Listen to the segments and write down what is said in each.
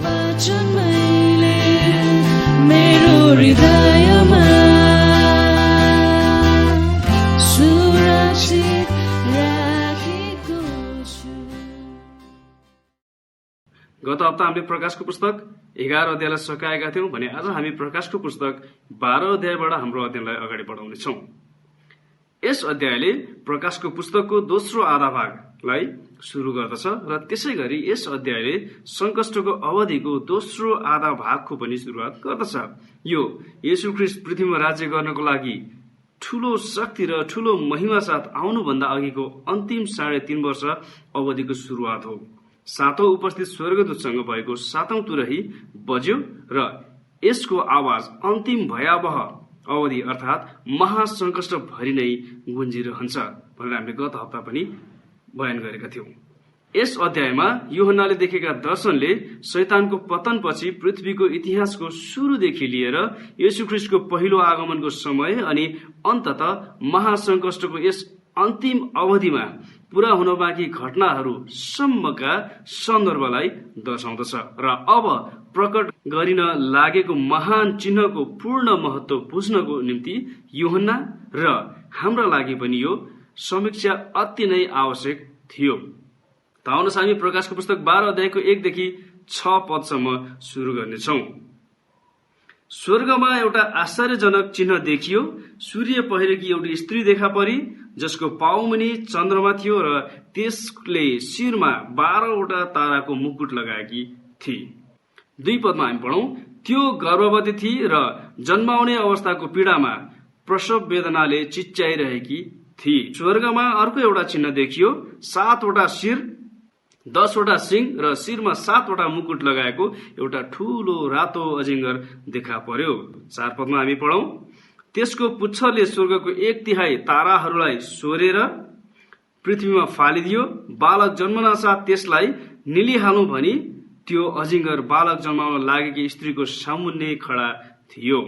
वचन मैले मेरो हृदयमा सुरक्षित राखेको छु। गत हप्ता हामीले प्रकाशको पुस्तक 11 अध्यायलाई सकाएका थियौं भने आज हामी प्रकाशको पुस्तक 12 अध्यायबाट हाम्रो अध्ययनलाई अगाडि बढाउनेछौं। यस अध्यायले प्रकाशको पुस्तकको दोस्रो आधा भागलाई सुरु गर्दछ र त्यसै गरी यस अध्यायले संकष्टको अवधिको दोस्रो आधा भागको पनि सुरुवात गर्दछ। यो येशू ख्रीष्ट पृथ्वीमा राज्य गर्नको लागि ठूलो शक्ति र ठूलो महिमा साथ आउनुभन्दा अघिको अन्तिम 3.5 वर्ष अवधिको सुरुवात हो। सातौं उपस्थित स्वर्गदूतसँग भएको 7औं तुरही बज्यो र यसको आवाज अन्तिम भयावह अवधि अर्थात महासंकष्ट भरि नै गुन्जिरहन्छ भनेर हामीले गत हप्ता पनि बयान गरेका थियौं। यस अध्यायमा यूहन्नाले देखेका दर्शनले शैतानको पतनपछि पृथ्वीको इतिहासको सुरुदेखि लिएर येशू ख्रीष्टको पहिलो आगमनको समय अनि अन्ततः महासंकष्टको यस अन्तिम अवधिमा पूरा हुन बाँकी घटनाहरू सम्मका सन्दर्भलाई दर्शाउँदछ र अब प्रकट गरिन लागेको महान चिन्हको पूर्ण महत्व बुझ्नको निम्ति यूहन्ना र हाम्रा लागि पनि यो समीक्षा अति नै आवश्यक थियो। त आउनुहोस् हामी प्रकाशको पुस्तक 12 अध्यायको 1 देखि 6 पदसम्म सुरु गर्नेछौं। स्वर्गमा एउटा आश्चर्यजनक चिन्ह देखियो। सूर्य पहिरेकी एउटी स्त्री देखा परी जसको पाउमुनि चन्द्रमा थियो र त्यसले शिरमा 12वटा ताराको मुकुट लगाएकी थिए। 2 पदमा हामी पढौं, त्यो गर्भवती थिए र जन्माउने अवस्थाको पीडामा प्रसव वेदनाले चिच्याइरहेकी थिए। स्वर्गमा अर्को एउटा चिन्ह देखियो, 7वटा शिर 10वटा सिंह र शिरमा 7वटा मुकुट लगाएको एउटा ठूलो रातो अजिङ्गर देखा पर्यो। 4 पदमा हामी पढौं, त्यसको पुच्छरले स्वर्गको 1/3 ताराहरूलाई सोरेर पृथ्वीमा फालिदियो। बालक जन्मन साथ त्यसलाई निलिहालौं भनी त्यो अजिङ्गर बालक जन्माउन लागेकी स्त्रीको सामुन्ने खडा थियो।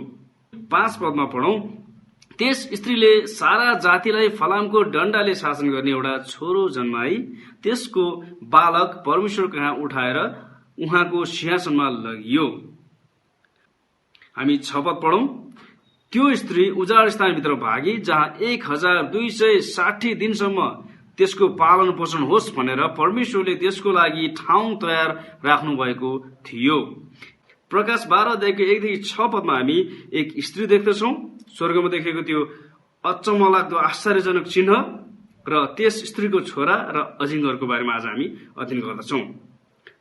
5 पदमा पढौं, त्यस स्त्रीले सारा जातिलाई फलामको डण्डाले शासन गर्ने एउटा छोरो जन्माई त्यसको बालक परमेश्वर कहाँ उठाएर उहाँको सिंहासनमा लगियो। हामी 6 पद पढौं, त्यो स्त्री उजाड स्थानभित्र भागी जहाँ 1260 दिनसम्म त्यसको पालन पोषण होस् भनेर परमेश्वरले त्यसको लागि ठाउँ तयार राख्नु भएको थियो। प्रकाश 12 अध्यायको 1 देखि 6 पदमा हामी एक स्त्री देख्दछौं। स्वर्गमा देखेको त्यो अचम्मलाग्दो आश्चर्यजनक चिन्ह र त्यस स्त्रीको छोरा र अजिङ्गरको बारेमा आज हामी अध्ययन गर्दछौं।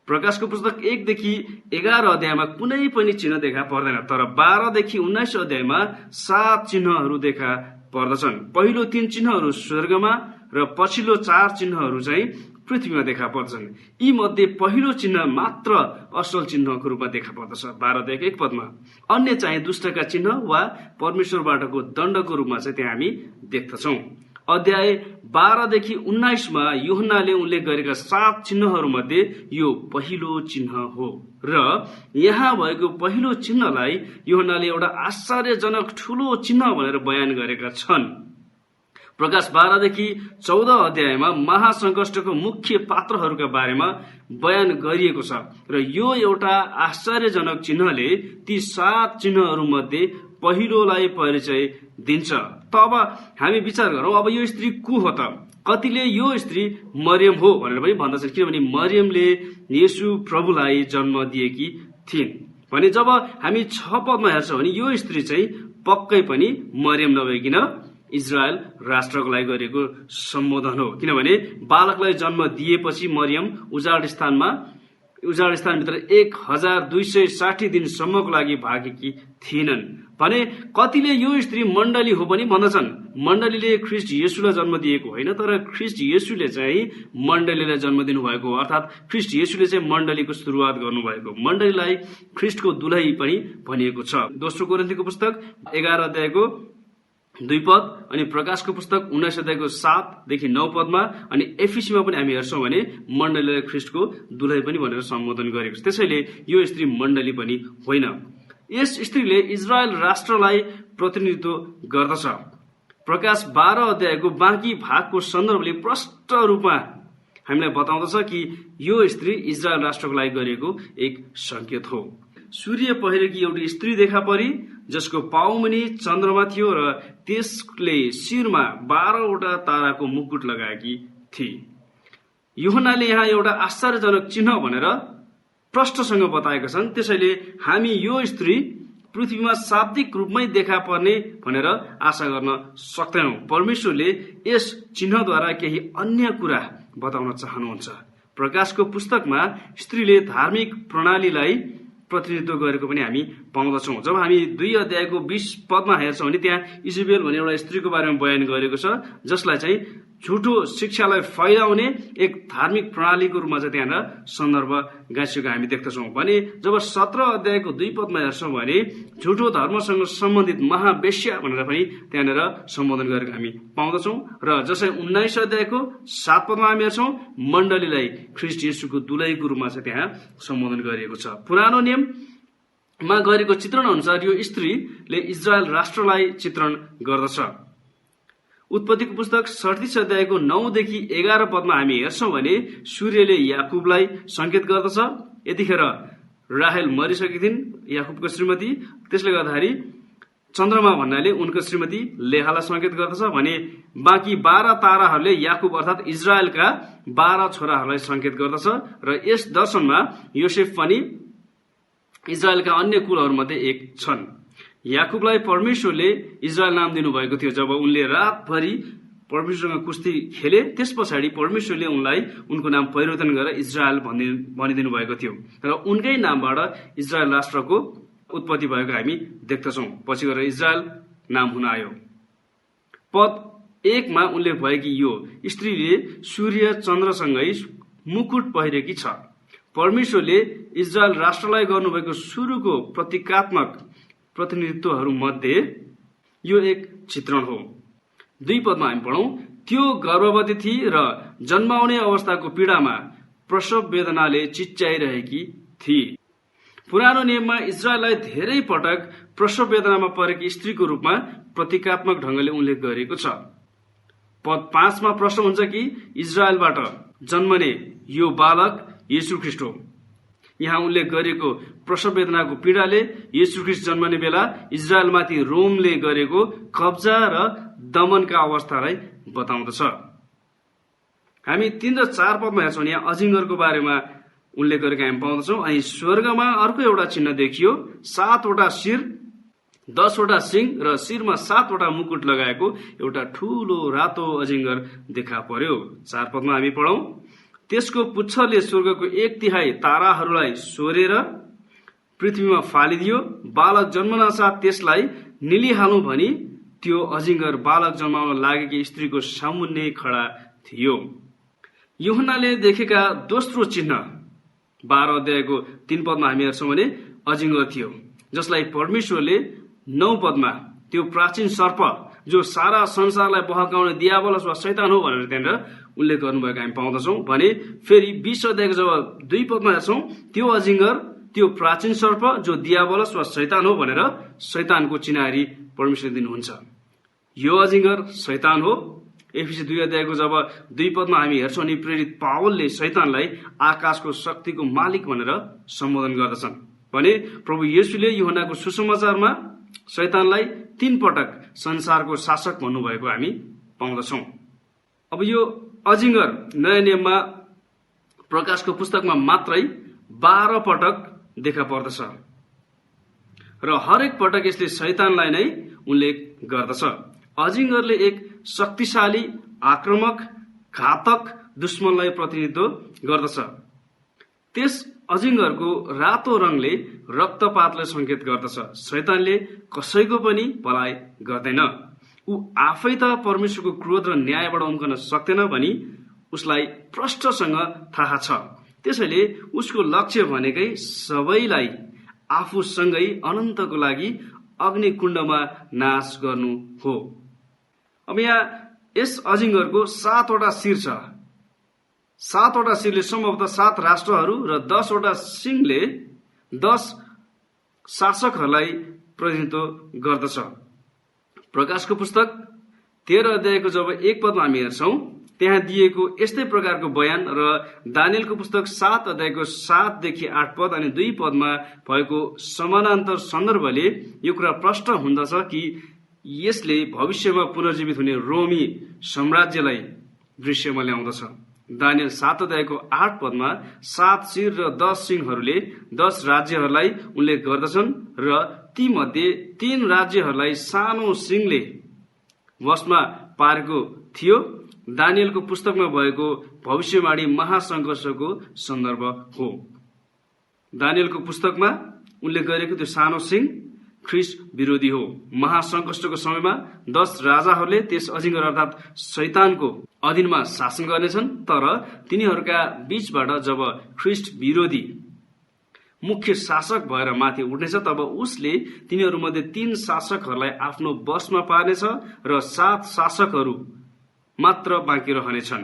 प्रकाशको पुस्तक 1 देखि 11 अध्यायमा कुनै पनि चिन्ह देखा पर्दैन, तर 12 देखि 19 अध्यायमा 7 चिन्हहरू देखा पर्दछन्। पहिलो 3 चिन्हहरू स्वर्गमा र पछिल्लो 4 चिन्हहरू चाहिँ पृथ्वीमा देखा पर्दछन्। यी मध्ये पहिलो चिन्ह मात्र असल चिन्हको रूपमा देखा पर्दछ। 12 अध्यायको 1 पदमा अन्य चाहिँ दुष्टका चिन्ह वा परमेश्वरबाटको दण्डको रूपमा चाहिँ त्यहाँ हामी देख्दछौं। अध्याय 12 देखि 19 मा यूहन्नाले उल्लेख गरेका 7 चिन्हहरू मध्ये यो पहिलो चिन्ह हो र यहाँ भएको पहिलो चिन्हलाई यूहन्नाले एउटा आश्चर्यजनक ठूलो चिन्ह भनेर बयान गरेका छन्। प्रकाश 12 देखि 14 अध्यायमा महासंकष्टको मुख्य पात्रहरूका बारेमा बयान गरिएको छ र यो एउटा आश्चर्यजनक चिन्हले ती 7 चिन्हहरू मध्ये पहिलोलाई परिचय दिन्छ। त अब हामी विचार गरौं, अब यो स्त्री को हो त? कतिले यो स्त्री मरियम हो भनेर पनि भन्दछन्, किनभने मरियमले येशू प्रभुलाई जन्म दिएकी थिइन् भने जब हामी 6 पदमा हेर्छौं भने यो स्त्री चाहिँ पक्कै पनि मरियम नभइकिन इजरायल राष्ट्रको लागि गरेको सम्बोधन हो। किनभने बालकलाई जन्म दिएपछि मरियम उजाड स्थानभित्र 1260 दिनसम्मको लागि भागेकी थिएनन् भने कतिले यो स्त्री मण्डली हो पनि भन्दछन्। मण्डलीले ख्रीष्ट येशूलाई जन्म दिएको होइन, तर ख्रीष्ट येशूले चाहिँ मण्डलीलाई जन्म दिनुभएको, अर्थात ख्रीष्ट येशूले चाहिँ मण्डलीको सुरुवात गर्नुभएको। मण्डलीलाई ख्रीष्टको दुलही पनि भनिएको छ। दोस्रो कोरिन्थीको पुस्तक 11 अध्यायको 2 पद अनि प्रकाशको पुस्तक 19 अध्यायको 7 देखि 9 पदमा अनि एफिसीमा पनि हामी हेर्छौं भने मण्डलीलाई ख्रीष्टको दुलही पनि भनेर सम्बोधन गरेको छ। त्यसैले यो स्त्री मण्डली पनि होइन। यस स्त्रीले इजरायल राष्ट्रलाई प्रतिनिधित्व गर्दछ। प्रकाश 12 अध्यायको बाँकी भागको सन्दर्भले प्रष्ट रूपमा हामीलाई बताउँदछ कि यो स्त्री इजरायल राष्ट्रको लागि गरिएको एक संकेत हो। सूर्य पहिरेकी एउटी स्त्री देखा परी जसको पाउमुनि चन्द्रमा थियो र त्यसले शिरमा 12वटा ताराको मुकुट लगाएकी थिए। यूहन्नाले यहाँ एउटा आश्चर्यजनक चिन्ह भनेर प्रष्टसँग बताएका छन्। त्यसैले हामी यो स्त्री पृथ्वीमा शाब्दिक रूपमै देखा पर्ने भनेर आशा गर्न सक्दैनौं। परमेश्वरले यस चिन्हद्वारा केही अन्य कुरा बताउन चाहनुहुन्छ। प्रकाशको पुस्तकमा स्त्रीले धार्मिक प्रणालीलाई प्रतिनिधित्व गरेको पनि हामी पाउँदछौं। जब हामी 2 अध्यायको 20 पदमा हेर्छौं भने त्यहाँ इजेबेल भन्ने एउटा स्त्रीको बारेमा बयान गरेको छ, जसलाई चाहिँ झुटो शिक्षालाई फैलाउने एक धार्मिक प्रणालीको रूपमा चाहिँ त्यहाँनिर सन्दर्भ गाँसिएको हामी देख्दछौं। भने जब 17 अध्यायको 2 पदमा हेर्छौं भने झुटो धर्मसँग सम्बन्धित महावेश्या भनेर पनि त्यहाँनिर सम्बोधन गरेको हामी पाउँदछौं। र जसै 19 अध्यायको 7 पदमा हामी हेर्छौं मण्डलीलाई ख्रीष्ट येशूको दुलहीको रूपमा चाहिँ त्यहाँ सम्बोधन गरिएको छ। पुरानो नियममा गरेको चित्रण अनुसार यो स्त्रीले इजरायल राष्ट्रलाई चित्रण गर्दछ। उत्पत्तिको पुस्तक 37 अध्यायको 9 देखि 11 पदमा हामी हेर्छौं भने सूर्यले याकुबलाई संकेत गर्दछ। यतिखेर राहेल मरिसकेकी थिइन्, याकुबको श्रीमती। त्यसले गर्दाखेरि चन्द्रमा भन्नाले उनको श्रीमती लेहालाई संकेत गर्दछ भने बाँकी 12 ताराहरूले याकुब अर्थात इजरायलका 12 छोराहरूलाई संकेत गर्दछ। र यस दर्शनमा योसेफ पनि इजरायलका अन्य कुलहरूमध्ये एक छन्। याकुबलाई परमेश्वरले इजरायल नाम दिनुभएको थियो जब उनले रातभरि परमेश्वरसँग कुस्ती खेले। त्यस पछाडि परमेश्वरले उनलाई उनको नाम परिवर्तन गरेर इजरायल भनिदिनु भएको थियो र उनकै नामबाट इजरायल राष्ट्रको उत्पत्ति भएको हामी देख्दछौं। पछि गएर इजरायल नाम हुन आयो। पद 1 मा उल्लेख भएकी यो स्त्रीले सूर्य चन्द्रसँगै मुकुट पहिरेकी छ। परमेश्वरले इजरायल राष्ट्रलाई गर्नुभएको सुरुको प्रतीकात्मक प्रतिनिधित्वहरू मध्ये यो एक चित्रण हो। 2 पदमा हामी पढौं, त्यो गर्भवती थिए र जन्माउने अवस्थाको पीडामा प्रसव वेदनाले चिच्याइरहेकी थिए। पुरानो नियममा इजरायललाई धेरै पटक प्रसव वेदनामा परेकी स्त्रीको रूपमा प्रतीकात्मक ढंगले उल्लेख गरिएको छ। पद 5 मा प्रश्न हुन्छ कि इजरायलबाट जन्मने यो बालक येशू ख्रीष्ट हो। यहाँ उल्लेख गरिएको प्रसव वेदनाको पीडाले येशू ख्रीष्ट जन्मने बेला इजरायलमाथि रोमले गरेको कब्जा र दमनका अवस्थालाई बताउँदछ। हामी 3 र 4 पदमा हेर्छौं, यहाँ अजिङ्गरको बारेमा उल्लेख गरेको हामी पाउँदछौं। अनि स्वर्गमा अर्को एउटा चिन्ह देखियो, 7वटा शिर, 10वटा सिंह र शिरमा 7वटा मुकुट लगाएको एउटा ठूलो रातो अजिङ्गर देखा पर्यो। 4 पदमा हामी पढौं, त्यसको पुच्छरले स्वर्गको 1/3 ताराहरूलाई सोरेर पृथ्वीमा फालिदियो। बालक जन्मनासाथ त्यसलाई निलिहाल्नु भनी त्यो अजिङ्गर बालक जन्माउन लागेकी स्त्रीको सामुन्ने खडा थियो। यूहन्नाले देखेका दोस्रो चिन्ह 12 अध्यायको 3 पदमा हामी हेर्छौं भने अजिङ्गर थियो, जसलाई परमेश्वरले 9 पदमा त्यो प्राचीन सर्प जो सारा संसारलाई बहकाउने दियाबलस वा शैतान हो भनेर त्यहाँनिर उल्लेख गर्नुभएको हामी पाउँदछौं। भने फेरि 20 अध्यायको जब 2 पदमा हेर्छौं, त्यो अजिङ्गर त्यो प्राचीन सर्प जो दियाबलस वा शैतान हो भनेर शैतानको चिनारी परमेश्वर दिनुहुन्छ। यो अजिङ्गर शैतान हो। एफिसी 2 अध्यायको जब 2 पदमा हामी हेर्छौं अनि प्रेरित पावलले शैतानलाई आकाशको शक्तिको मालिक भनेर सम्बोधन गर्दछन्। भने प्रभु येशूले यूहन्नाको सुसमाचारमा शैतानलाई 3 पटक संसारको शासक भन्नुभएको हामी पाउँदछौं। अब यो अजिङ्गर नयाँ नियममा प्रकाशको पुस्तकमा मात्रै 12 पटक देखा पर्दछ र हरेक पटक यसले शैतानलाई नै उल्लेख गर्दछ। अजिङ्गरले एक शक्तिशाली, आक्रामक, घातक दुश्मनलाई प्रतिनिधित्व गर्दछ। त्यस अजिङ्गरको रातो रङले रक्तपातलाई संकेत गर्दछ। शैतानले कसैको पनि भलाइ गर्दैन। ऊ आफै त परमेश्वरको क्रोध र न्यायबाट उम्कन सक्दैन भनी उसलाई प्रष्टसँग थाहा छ। त्यसैले उसको लक्ष्य भनेकै सबैलाई आफूसँगै अनन्तको लागि अग्निकुण्डमा नाश गर्नु हो। अब यहाँ यस अजिङ्गरको 7वटा शिर छ। 7वटा शिरले सम्भवतः 7 राष्ट्रहरू र 10वटा सिंहले 10 शासकहरूलाई प्रतिनिधित्व गर्दछ। प्रकाशको पुस्तक 13 अध्यायको जब 1 पदमा हामी हेर्छौं, त्यहाँ दिएको यस्तै प्रकारको बयान र दानियलको पुस्तक 7 अध्यायको 7 देखि 8 पद अनि 2 पदमा भएको समानान्तर सन्दर्भले यो कुरा प्रष्ट हुँदछ कि यसले भविष्यमा पुनर्जीवित हुने रोमी साम्राज्यलाई दृश्यमा ल्याउँदछ। दानियल 7 अध्यायको 8 पदमा 7 शिर र 10 सिंहहरूले 10 राज्यहरूलाई उल्लेख गर्दछन् र ती मध्ये 3 राज्यहरूलाई सानो सिंहले वशमा पारेको थियो। दानियलको पुस्तकमा भएको भविष्यवाणी महासंघर्षको सन्दर्भ हो। दानियलको पुस्तकमा उल्लेख गरेको त्यो सानो सिंह ख्रीष्ट विरोधी हो। महासंकष्टको समयमा 10 राजाहरूले त्यस अजिङ्गर अर्थात शैतानको अधीनमा शासन गर्नेछन्, तर तिनीहरूका बीचबाट जब ख्रीष्ट विरोधी मुख्य शासक भएर माथि उठ्नेछ तब उसले तिनीहरूमध्ये 3 शासकहरूलाई आफ्नो वशमा पार्नेछ र 7 शासकहरू मात्र बाँकी रहनेछन्।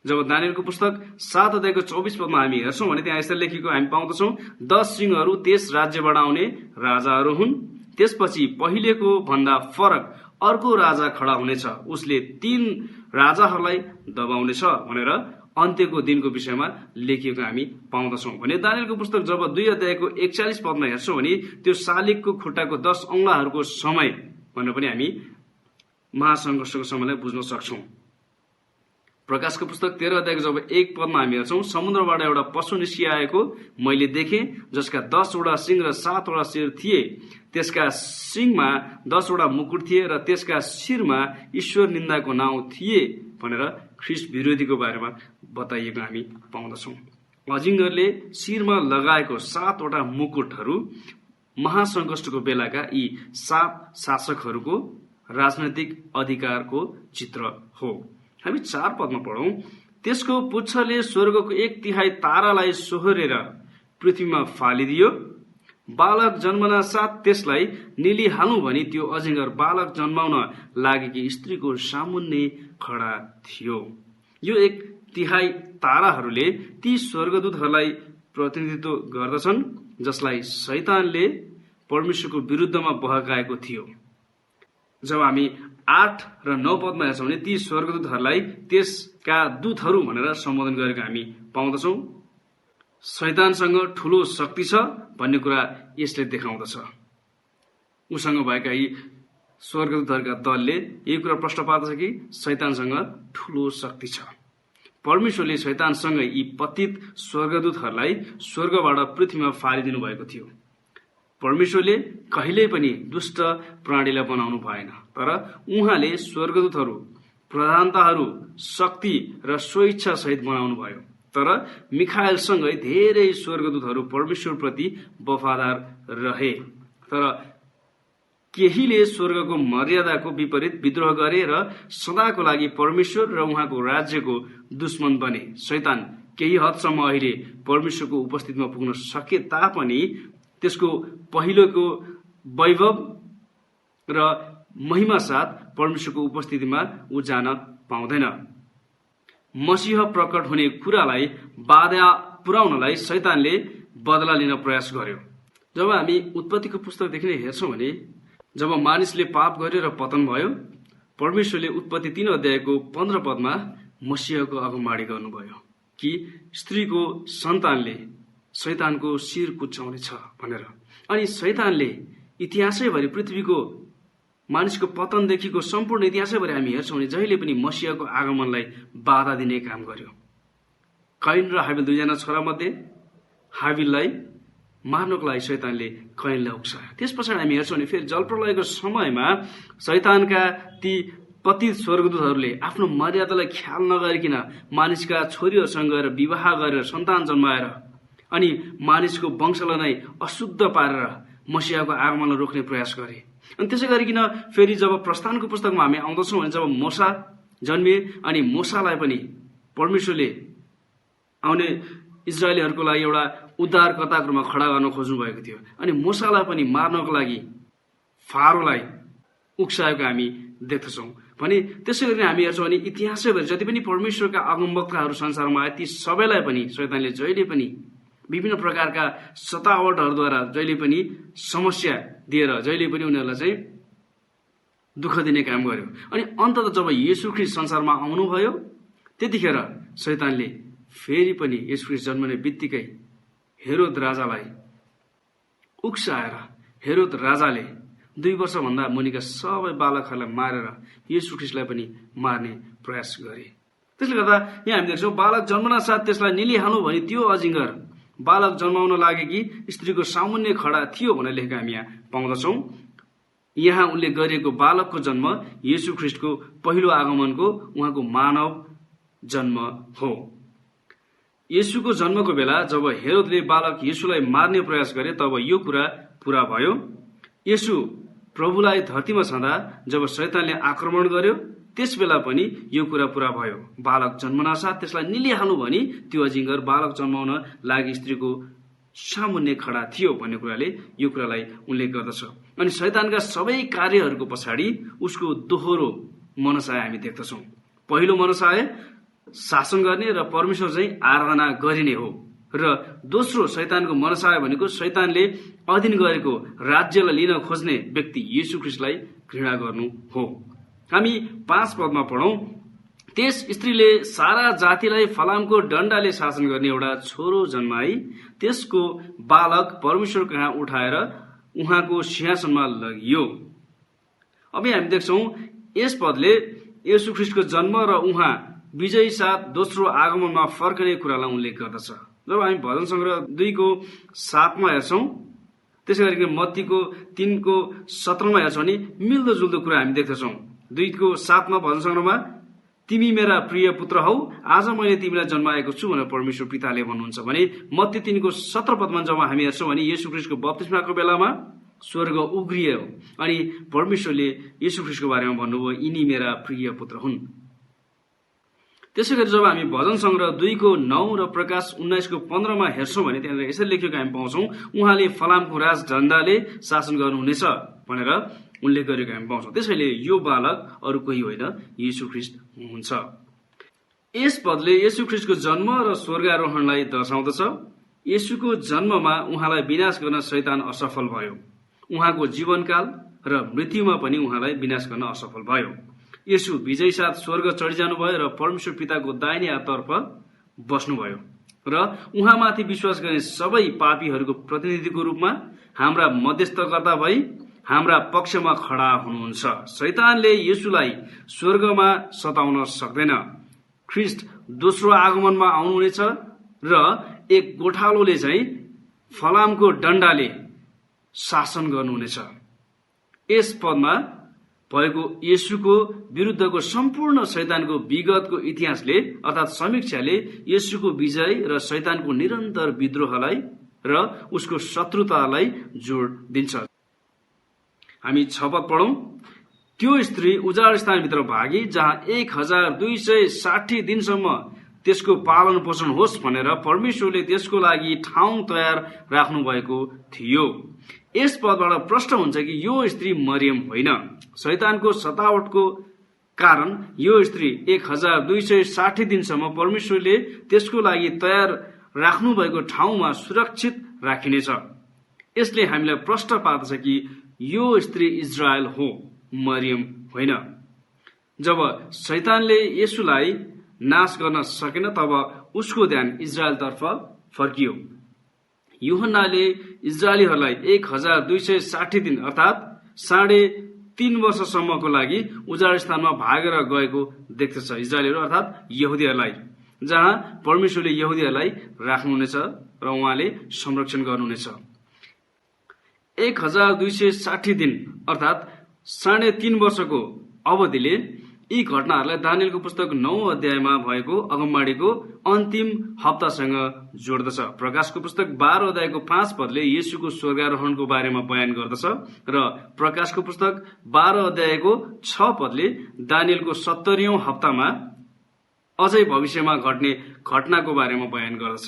जब दानियलको पुस्तक 7 अध्यायको 24 पदमा हामी हेर्छौं भने त्यहाँ यसरी लेखेको हामी पाउँदछौं, 10 सिंहहरू त्यस राज्यबाट आउने राजाहरू हुन्। त्यसपछि पहिलेको भन्दा फरक अर्को राजा खडा हुनेछ, उसले 3 राजाहरूलाई दबाउनेछ भनेर अन्त्यको दिनको विषयमा लेखिएको हामी पाउँदछौं भने दानियलको पुस्तक जब 2 अध्यायको 41 पदमा हेर्छौं भने त्यो शालिगको खुट्टाको 10 औंलाहरूको समय भनेर पनि हामी महासंघर्षको समयलाई बुझ्न सक्छौं। प्रकाशको पुस्तक 13 अध्यायको जब 1 पदमा हामी हेर्छौं, समुद्रबाट एउटा पशु निस्किआएको मैले देखेँ, जसका 10 वटा सिंह र 7 वटा शिर थिए। त्यसका सिंहमा 10 वटा मुकुट थिए र त्यसका शिरमा ईश्वर निन्दाको नाउँ थिए भनेर ख्रीष्ट विरोधीको बारेमा बताइएको हामी पाउँदछौं। अजिङ्गरले शिरमा लगाएको 7 वटा मुकुटहरू महासंकष्टको बेलाका यी 7 शासकहरूको राजनैतिक अधिकारको चित्र हो। हामी 4 पदमा पढौं, त्यसको पुच्छरले स्वर्गको 1/3 तारालाई सोहोरेर पृथ्वीमा फालिदियो। बालक जन्मना साथ त्यसलाई निलिहाल्नु भनी त्यो अजिङ्गर बालक जन्माउन लागेकी स्त्रीको सामुन्ने खडा थियो। यो 1/3 ताराहरूले ती स्वर्गदूतहरूलाई प्रतिनिधित्व गर्दछन् जसलाई शैतानले परमेश्वरको विरुद्धमा बहकाएको थियो। जब हामी 8 र 9 पदमा हेर्छौं भने ती स्वर्गदूतहरूलाई त्यसका दूतहरू भनेर सम्बोधन गरेको हामी पाउँदछौं। शैतानसँग ठूलो शक्ति छ भन्ने कुरा यसले देखाउँदछ। उसँग भएका यी स्वर्गदूतहरूका दलले यो कुरा प्रश्न पार्दछ कि शैतानसँग ठूलो शक्ति छ। परमेश्वरले शैतानसँग यी पतित स्वर्गदूतहरूलाई स्वर्गबाट पृथ्वीमा फालिदिनु भएको थियो। परमेश्वरले कहिल्यै पनि दुष्ट प्राणीलाई बनाउनु भएन, तर उहाँले स्वर्गदूतहरू, प्रधानताहरू शक्ति र स्वेच्छा सहित बनाउनु भयो। तर मिखाएलसँगै धेरै स्वर्गदूतहरू परमेश्वरप्रति वफादार रहे, तर केहीले स्वर्गको मर्यादाको विपरीत विद्रोह गरे र सदाको लागि परमेश्वर र उहाँको राज्यको दुश्मन बने। शैतान केही हदसम्म अहिले परमेश्वरको उपस्थितिमा पुग्न सके तापनि त्यसको पहिलोको वैभव र महिमा साथ परमेश्वरको उपस्थितिमा ऊ जान पाउँदैन। मसीह प्रकट हुने कुरालाई बाधा पुर्याउनलाई शैतानले बदला लिन प्रयास गर्यो। जब हामी उत्पत्तिको पुस्तकदेखि नै हेर्छौं भने जब मानिसले पाप गर्यो र पतन भयो, परमेश्वरले उत्पत्ति 3 अध्यायको 15 पदमा मसीहको अगमवाणी गर्नुभयो कि स्त्रीको सन्तानले शैतानको शिर कुचाउनेछ भनेर। अनि शैतानले इतिहासैभरि पृथ्वीको मानिसको पतनदेखिको सम्पूर्ण इतिहासैभरि हामी हेर्छौं भने जहिले पनि मसीहको आगमनलाई बाधा दिने काम गर्यो। कैन र हाबिल दुईजना छोरा मध्ये हाबिललाई मार्नको लागि शैतानले कैनलाई उक्सायो। त्यस पछाडि हामी हेर्छौं भने फेरि जलप्रलयको समयमा शैतानका ती पतित स्वर्गदूतहरूले आफ्नो मर्यादालाई ख्याल नगरिकन मानिसका छोरीहरूसँग गएर विवाह गरेर सन्तान जन्माएर अनि मानिसको वंशलाई नै अशुद्ध पारेर मसीहको आगमनलाई रोक्ने प्रयास गरे। अनि त्यसै गरिकन फेरि जब प्रस्थानको पुस्तकमा हामी आउँदछौं भने जब मोसा जन्मिए अनि मोसालाई पनि परमेश्वरले आउने इजरायलीहरूको लागि एउटा उद्धारकर्ताको रूपमा खडा गर्न खोज्नु भएको थियो। अनि मोसालाई पनि मार्नको लागि फारोलाई उक्साएको हामी देख्दछौं भने त्यसै गरी हामी हेर्छौं भने इतिहासैभरि जति पनि परमेश्वरका अगमवक्ताहरू संसारमा आए ती सबैलाई पनि शैतानले जहिले पनि विभिन्न प्रकारका सतावटहरूद्वारा जहिले पनि समस्या दिएर जहिले पनि उनीहरूलाई चाहिँ दुःख दिने काम गर्यो। अनि अन्ततः जब येशू ख्रीष्ट संसारमा आउनुभयो त्यतिखेर शैतानले फेरि पनि येशू ख्रीष्ट जन्मने बित्तिकै हेरोद राजालाई उक्साएर हेरोद राजाले 2 वर्षभन्दा मुनिका सबै बालकहरूलाई मारेर येशू ख्रीष्टलाई पनि मार्ने प्रयास गरे। त्यसले गर्दा यहाँ हामी देख्छौँ बालक जन्मना साथ त्यसलाई निलिहाल्नु भने त्यो अजिङ्गर बालक जन्माउन लागेकी स्त्रीको सामुन्ने खडा थियो भनेर लेखेको हामी यहाँ पाउँदछौँ। यहाँ उनले गरिएको बालकको जन्म येशू ख्रीष्टको पहिलो आगमनको उहाँको मानव जन्म हो। येशूको जन्मको बेला जब हेरोदले बालक येशूलाई मार्ने प्रयास गरे तब यो कुरा पूरा भयो। येशू प्रभुलाई धरतीमा छँदा जब शैतानले आक्रमण गर्यो त्यस बेला पनि यो कुरा पूरा भयो। बालक जन्मना साथ त्यसलाई निलिहाल्नु भनी त्यो अजिङ्गर बालक जन्माउन लागि स्त्रीको सामुन्ने खडा थियो भन्ने कुराले यो कुरालाई उल्लेख गर्दछ। अनि शैतानका सबै कार्यहरूको पछाडि उसको दोहोरो मनसाय हामी देख्दछौँ। पहिलो मनसाय शासन गर्ने र परमेश्वर चाहिँ आराधना गरिने हो र दोस्रो शैतानको मनसाय भनेको शैतानले अधीन गरेको राज्यलाई लिन खोज्ने व्यक्ति येशू ख्रीष्टलाई घृणा गर्नु हो। हामी 5 पदमा पढौं, त्यस स्त्रीले सारा जातिलाई फलामको डण्डाले शासन गर्ने एउटा छोरो जन्माई त्यसको बालक परमेश्वर कहाँ उठाएर उहाँको सिंहासनमा लगियो। अब हामी देख्छौं यस पदले येशू ख्रीष्टको जन्म र उहाँ विजयी साथ दोस्रो आगमनमा फर्कने कुरालाई उल्लेख गर्दछ। जब हामी भजन संग्रह 2 को 7 मा हेर्छौं त्यसै गरी मत्तीको 3 को 17 मा हेर्छौं नि मिल्दो जुल्दो कुरा हामी देख्दछौं। 2 को 7 मा भजन संग्रहमा तिमी मेरा प्रिय पुत्र हौ, आज मैले तिमीलाई जन्माएको छु भनेर परमेश्वर पिताले भन्नुहुन्छ भने मत्ती 3 को 17 पदमा जब हामी हेर्छौं भने येशू ख्रीष्टको बप्तिस्माको बेलामा स्वर्ग उग्रियो अनि परमेश्वरले येशू ख्रीष्टको बारेमा भन्नुभयो यिनी मेरा प्रिय पुत्र हुन्। त्यसैगरी जब हामी भजन संग्रह 2 को 9 र प्रकाश 19 को 15 मा हेर्छौं भने त्यहाँ यसरी लेखेको हामी पाउँछौं उहाँले फलामको राज डण्डाले शासन गर्नुहुनेछ भनेर उल्लेख गरेको हामी पाउँछौं। त्यसैले यो बालक अरु कोही होइन येशू ख्रीष्ट हुनुहुन्छ। यस पदले येशू ख्रीष्टको जन्म र स्वर्गारोहणलाई दर्शाउँदछ। येशूको जन्ममा उहाँलाई विनाश गर्न शैतान असफल भयो। उहाँको जीवनकाल र मृत्युमा पनि उहाँलाई विनाश गर्न असफल भयो। येशू विजय साथ स्वर्ग चढिजानु भयो र परमेश्वर पिताको दाहिने हाततर्फ बस्नुभयो र उहाँमाथि विश्वास गर्ने सबै पापीहरूको प्रतिनिधिको रूपमा हाम्रा मध्यस्थकर्ता भई हाम्रा पक्षमा खडा हुनुहुन्छ। शैतानले येशूलाई स्वर्गमा सताउन सक्दैन। ख्रीष्ट दोस्रो आगमनमा आउनुहुनेछ र एक गोठालोले चाहिँ फलामको डण्डाले शासन गर्नुहुनेछ। यस पदमा भएको येशूको विरुद्धको सम्पूर्ण शैतानको विगतको इतिहासले अर्थात समीक्षाले येशूको विजय र शैतानको निरन्तर विद्रोहलाई र उसको शत्रुतालाई जोड दिन्छ। हामी 6 पद पढौं, त्यो स्त्री उजाड स्थानभित्र भागी जहाँ 1260 दिनसम्म त्यसको पालन पोषण होस् भनेर परमेश्वरले त्यसको लागि ठाउँ तयार राख्नु भएको थियो। यस पदबाट प्रश्न हुन्छ कि यो स्त्री मरियम होइन। शैतानको सतावटको कारण यो स्त्री 1260 दिनसम्म परमेश्वरले त्यसको लागि तयार राख्नु भएको ठाउँमा सुरक्षित राखिनेछ। यसले हामीलाई प्रश्न पार्दछ कि यो स्त्री इजरायल हो, मरियम होइन। जब शैतानले येशूलाई नाश गर्न सकेन तब उसको ध्यान इजरायलतर्फ फर्कियो। यूहन्नाले इजरायलीहरूलाई 1260 दिन अर्थात 3.5 वर्षसम्मको लागि उजाड स्थानमा भागेर गएको देख्दछ। इजरायलीहरू अर्थात यहुदीहरूलाई, जहाँ परमेश्वरले यहुदीहरूलाई राख्नुहुनेछ र उहाँले संरक्षण गर्नुहुनेछ। 1260 दिन अर्थात 3.5 वर्षको अवधिले यी घटनाहरूलाई दानियलको पुस्तक 9 अध्यायमा भएको अगमबाणीको अन्तिम हप्तासँग जोड्दछ। प्रकाशको पुस्तक 12 अध्यायको 5 पदले येशूको स्वर्गारोहणको बारेमा बयान गर्दछ र प्रकाशको पुस्तक 12 अध्यायको 6 पदले दानियलको 70औं हप्तामा अझै भविष्यमा घट्ने घटनाको बारेमा बयान गर्दछ।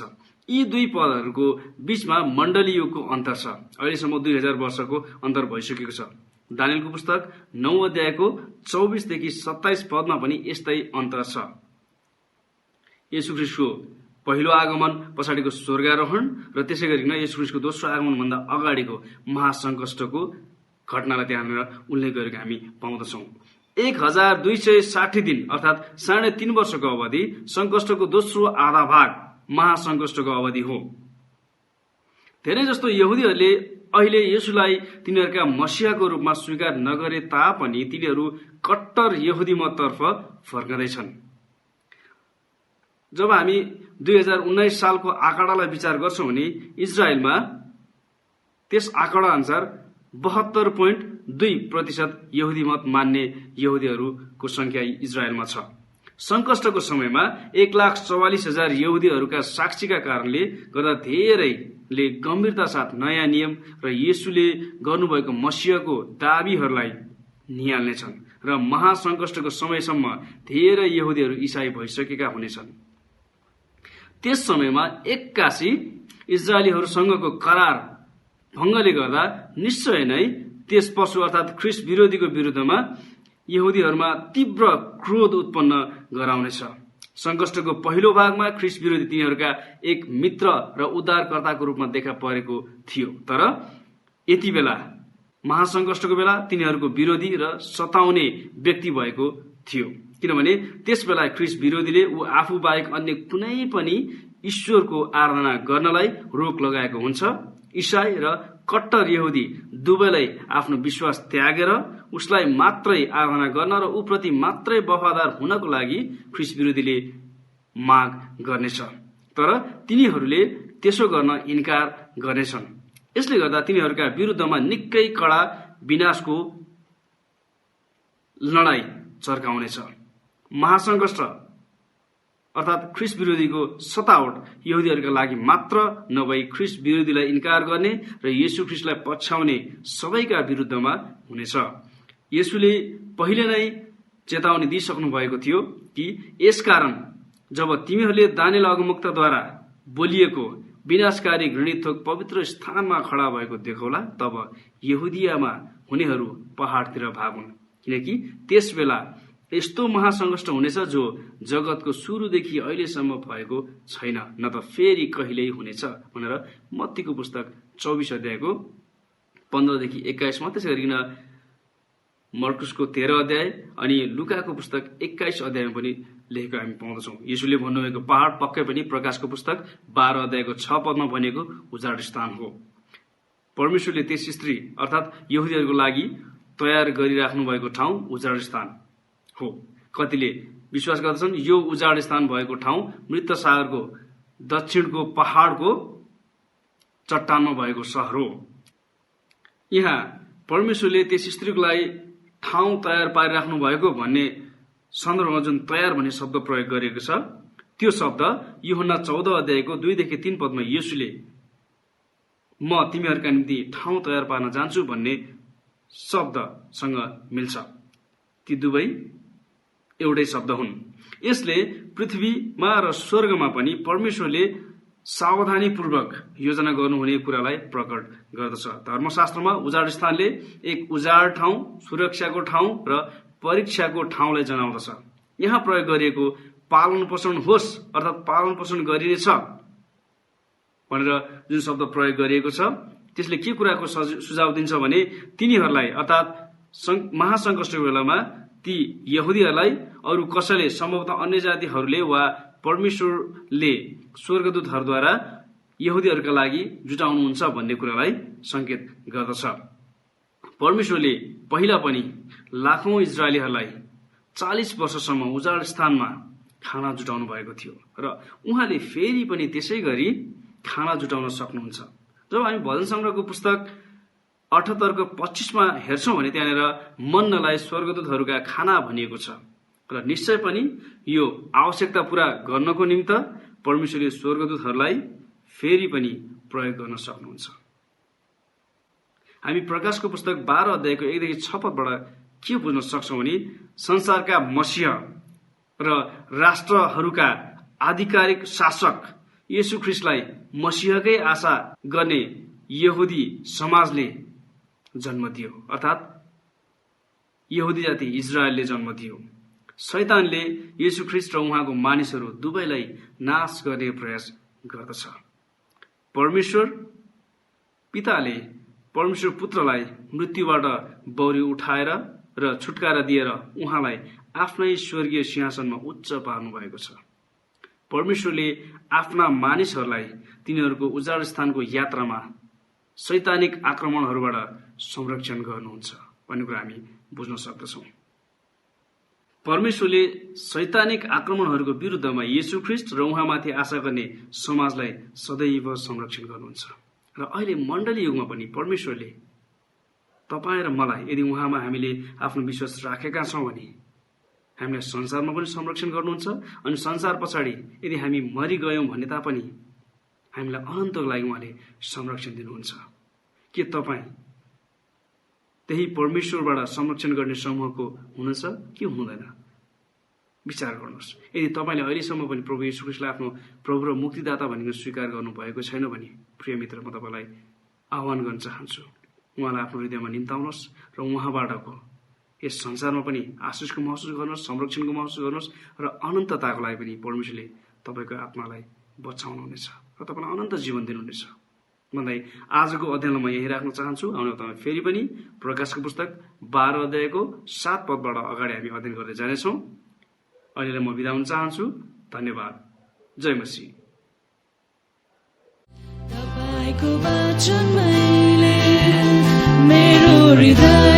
यी दुई पदहरूको बीचमा मण्डली युगको अन्तर छ। अहिलेसम्म 2000 वर्षको अन्तर भइसकेको छ। दानियलको पुस्तक 9 अध्यायको 24 देखि 27 पदमा पनि यस्तै अन्तर छ। येशू ख्रीष्टको पहिलो आगमन पछाडिको स्वर्गारोहण र त्यसै गरिकन येशू ख्रीष्टको दोस्रो आगमन भन्दा अगाडिको महासंकष्टको घटनालाई त्यहाँनिर उल्लेख गरेको हामी पाउँदछौं। 1260 दिन अर्थात् 3.5 वर्षको अवधि संकष्टको दोस्रो आधा भाग महासंकष्टको अवधि हो। धेरै जस्तो यहुदीहरूले अहिले येशूलाई तिनीहरूका मसीहाको रूपमा स्वीकार नगरे तापनि तिनीहरू कट्टर यहुदी मततर्फ फर्कँदैछन्। जब हामी 2019 सालको आँकडालाई विचार गर्छौं भने इजरायलमा त्यस आँकडा अनुसार 72.2% यहुदी मत मान्ने यहुदीहरूको संख्या इजरायलमा छ। संकष्टको समयमा 1,44,000 यहुदीहरूका साक्षीका कारणले गर्दा धेरैले गम्भीरता साथ नयाँ नियम र येशूले गर्नुभएको मसीहको दावीहरूलाई निहाल्नेछन् र महासंकष्टको समयसम्म धेरै यहुदीहरू ईसाई भइसकेका हुनेछन्। त्यस समयमा एक्कासी इजरायलीहरूसँगको करार भंगले गर्दा निश्चय नै त्यस पशु अर्थात् ख्रीष्ट विरोधीको विरुद्धमा यहुदीहरूमा तीव्र क्रोध उत्पन्न गराउनेछ। संकष्टको पहिलो भागमा ख्रीष्ट विरोधी तिनीहरूका एक मित्र र उद्धारकर्ताको रूपमा देखा परेको थियो, तर यति बेला महासंकष्टको बेला तिनीहरूको विरोधी र सताउने व्यक्ति भएको थियो, किनभने त्यस बेला ख्रीष्ट विरोधीले ऊ आफू बाहेक अन्य कुनै पनि ईश्वरको आराधना गर्नलाई रोक लगाएको हुन्छ। ईसाई र कट्टर यहुदी दुवैलाई आफ्नो विश्वास त्यागेर उसलाई मात्रै आराधना गर्न र उप्रति मात्रै वफादार हुनको लागि ख्रीष्ट विरोधीले माग गर्नेछ, तर तिनीहरूले त्यसो गर्न इन्कार गर्नेछन्। यसले गर्दा तिनीहरूका विरुद्धमा निकै कडा विनाशको लडाई चर्काउनेछ। महासंकष्ट अर्थात् ख्रीष्ट विरोधीको सतावट यहुदीहरूका लागि मात्र नभई ख्रीष्ट विरोधीलाई इन्कार गर्ने र येशू ख्रीष्टलाई पछ्याउने सबैका विरुद्धमा हुनेछ। येशूले पहिले नै चेतावनी दिइसक्नु भएको थियो कि यसकारण जब तिमीहरूले दानिएल अगमवक्ताद्वारा बोलिएको विनाशकारी घृणित थोक पवित्र स्थानमा खडा भएको देखौला, तब यहुदियामा हुनेहरू पहाडतिर भागुन्, किनकि त्यस बेला यस्तो महासंकष्ट हुनेछ जो जगतको सुरुदेखि अहिलेसम्म भएको छैन, न त फेरि कहिल्यै हुनेछ भनेर मत्तीको पुस्तक 24 अध्यायको 15 देखि 21 मा, त्यसै गरिकन मर्कुसको 13 अध्याय अनि लुकाको पुस्तक 21 अध्यायमा पनि लेखेको हामी पाउँदछौँ। येशूले भन्नुभएको पहाड पक्कै पनि प्रकाशको पुस्तक 12 अध्यायको 6 पदमा भनेको उजाड स्थान हो। परमेश्वरले त्यस स्त्री अर्थात् यहुदीहरूको लागि तयार गरिराख्नु भएको ठाउँ उजाड स्थान हो। कतिले विश्वास गर्दछन् यो उजाड स्थान भएको ठाउँ मृत सागरको दक्षिणको पहाडको चट्टानमा भएको सहर हो। यहाँ परमेश्वरले त्यस स्त्रीको लागि ठाउँ तयार पारिराख्नु भएको भन्ने सन्दर्भमा जुन तयार भन्ने शब्द प्रयोग गरिएको छ, त्यो शब्द यूहन्ना 14 अध्यायको 2 देखि 3 पदमा येशूले म तिमीहरूका निम्ति ठाउँ तयार पार्न जान्छु भन्ने शब्दसँग मिल्छ। ती दुवै एउटै शब्द हुन्। यसले पृथ्वीमा र स्वर्गमा पनि परमेश्वरले सावधानीपूर्वक योजना गर्नुहुने कुरालाई प्रकट गर्दछ। धर्मशास्त्रमा उजाड स्थानले एक उजाड ठाउँ, सुरक्षाको ठाउँ र परीक्षाको ठाउँलाई जनाउँदछ। यहाँ प्रयोग गरिएको पालन पोषण होस् अर्थात् पालन पोषण गरिनेछ भनेर जुन शब्द प्रयोग गरिएको छ, त्यसले के कुराको सुझाव दिन्छ भने तिनीहरूलाई अर्थात् महासंकष्टको बेलामा ती यहुदीहरूलाई अरू कसैले सम्भवतः अन्य जातिहरूले वा परमेश्वरले स्वर्गदूतहरूद्वारा यहुदीहरूका लागि जुटाउनुहुन्छ भन्ने कुरालाई संकेत गर्दछ। परमेश्वरले पहिला पनि लाखौं इजरायलीहरूलाई 40 वर्षसम्म उजाड स्थानमा खाना जुटाउनु भएको थियो र उहाँले फेरि पनि त्यसै गरी खाना जुटाउन सक्नुहुन्छ। जब हामी भजन संग्रहको पुस्तक 78 को 25 मा हेर्छौं भने त्यहाँनिर मन्नलाई स्वर्गदूतहरूका खाना भनिएको छ र निश्चय पनि यो आवश्यकता पूरा गर्नको निमित्त परमेश्वरले स्वर्गदूतहरूलाई फेरि पनि प्रयोग गर्न सक्नुहुन्छ। हामी प्रकाशको पुस्तक 12 अध्यायको 1 देखि 6 पदबाट के बुझ्न सक्छौं भने संसारका मसीह र राष्ट्रहरूका आधिकारिक शासक येशू ख्रीष्टलाई मसीहकै आशा गर्ने यहुदी समाजले जन्म दियो, अर्थात् यहुदी जाति इजरायलले जन्म दियो। शैतानले येशू ख्रीष्ट र उहाँको मानिसहरू दुवैलाई नाश गर्ने प्रयास गर्दछ। परमेश्वर पिताले परमेश्वर पुत्रलाई मृत्युबाट बौरी उठाएर र छुटकारा दिएर उहाँलाई आफ्नै स्वर्गीय सिंहासनमा उच्च पार्नु भएको छ। परमेश्वरले आफ्ना मानिसहरूलाई तिनीहरूको उजाड स्थानको यात्रामा शैतानिक आक्रमणहरूबाट संरक्षण गर्नुहुन्छ भन्ने कुरा हामी बुझ्न सक्दछौँ। परमेश्वरले शैतानिक आक्रमणहरूको विरुद्धमा येशू ख्रीष्ट र उहाँमाथि आशा गर्ने समाजलाई सदैव संरक्षण गर्नुहुन्छ। र अहिले मण्डली युगमा पनि परमेश्वरले तपाईँ र मलाई यदि उहाँमा हामीले आफ्नो विश्वास राखेका छौँ भने हामीलाई संसारमा पनि संरक्षण गर्नुहुन्छ, अनि संसार पछाडि यदि हामी मरिगयौँ भने तापनि हामीलाई अनन्तको लागि उहाँले संरक्षण दिनुहुन्छ। के तपाईँ त्यही परमेश्वरबाट संरक्षण गर्ने समूहको हुनुहुन्छ कि हुँदैन? विचार गर्नुहोस्। यदि तपाईँले अहिलेसम्म पनि प्रभु येशू ख्रीष्टलाई आफ्नो प्रभु र मुक्तिदाता भनेर स्वीकार गर्नुभएको छैन भने प्रिय मित्र, म तपाईँलाई आह्वान गर्न चाहन्छु, उहाँलाई आफ्नो हृदयमा निम्ताउनुहोस् र उहाँबाटको यस संसारमा पनि आशिषको महसुस गर्नुहोस्, संरक्षणको महसुस गर्नुहोस् र अनन्तताको लागि पनि परमेश्वरले तपाईँको आत्मालाई बचाउनुहुनेछ र तपाईँलाई अनन्त जीवन दिनुहुनेछ भन्दै आजको अध्ययनलाई म यही राख्न चाहन्छु। आउने तपाईँ फेरि पनि प्रकाशको पुस्तक 12 अध्यायको 7 पदबाट अगाडि हामी अध्ययन गर्दै जानेछौँ। अहिले म बिदा हुन चाहन्छु। धन्यवाद। जय मसीह। तपाईको वचन मैले मेरो हृदय